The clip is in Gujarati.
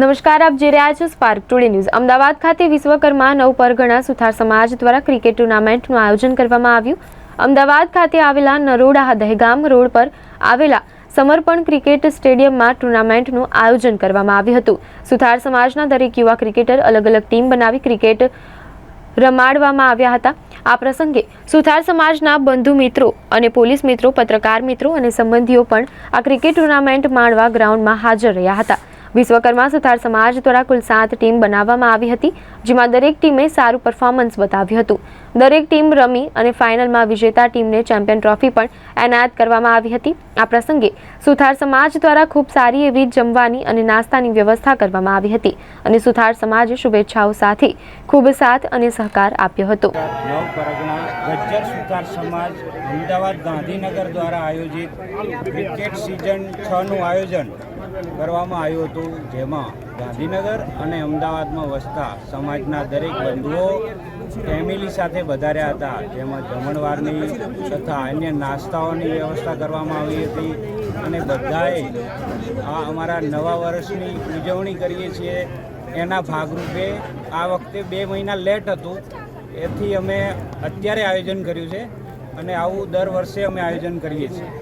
નમસ્કાર, આપ જોઈ રહ્યા છો સ્પાર્ક ટુડે ન્યૂઝ। અમદાવાદ ખાતે વિશ્વકર્મા નવપરગણા સુથાર સમાજ દ્વારા ક્રિકેટ ટુર્નામેન્ટનું આયોજન કરવામાં આવ્યું। અમદાવાદ ખાતે આવેલા નરોડા દહેગામ રોડ પર આવેલા સમર્પણ ક્રિકેટ સ્ટેડિયમમાં ટુર્નામેન્ટનું આયોજન કરવામાં આવ્યું હતું। સુથાર સમાજના દરેક યુવા ક્રિકેટર અલગ અલગ ટીમ બનાવી ક્રિકેટ રમાડવામાં આવ્યા હતા। આ પ્રસંગે સુથાર સમાજના બંધુ મિત્રો અને પોલીસ મિત્રો, પત્રકાર મિત્રો અને સંબંધીઓ પણ આ ક્રિકેટ ટુર્નામેન્ટ માણવા ગ્રાઉન્ડમાં હાજર રહ્યા હતા। વિશ્વકર્મા સુથાર સમાજ દ્વારા કુલ 7 ટીમ બનાવવામાં આવી હતી, જેમાં દરેક ટીમે સારું પરફોર્મન્સ બતાવ્યું હતું। દરેક ટીમ રમી અને ફાઇનલમાં વિજેતા ટીમને ચેમ્પિયન ટ્રોફી પણ એનાયત કરવામાં આવી હતી। આ પ્રસંગે સુથાર સમાજ દ્વારા ખૂબ સારી એવી જમવાની અને નાસ્તાની વ્યવસ્થા કરવામાં આવી હતી અને સુથાર સમાજે શુભેચ્છાઓ સાથે ખૂબ સાથ અને સહકાર આપ્યો હતો। ગજ્જર સુથાર સમાજ અમદાવાદ ગાંધીનગર દ્વારા આયોજિત ક્રિકેટ સિઝન 6નું આયોજન કરવામાં આવ્યું હતું, જેમાં ગાંધીનગર અને અમદાવાદમાં વસતા સમાજના દરેક બંધુઓ ફેમિલી સાથે વધાર્યા હતા, જેમાં જમણવારની તથા અન્ય નાસ્તાઓની વ્યવસ્થા કરવામાં આવી હતી અને બધાએ આ અમારા નવા વર્ષની ઉજવણી કરીએ છીએ એના ભાગરૂપે આ વખતે 2 મહિના લેટ હતું, એથી અમે અત્યારે આયોજન કર્યું છે અને આવું દર વર્ષે અમે આયોજન કરીએ છીએ।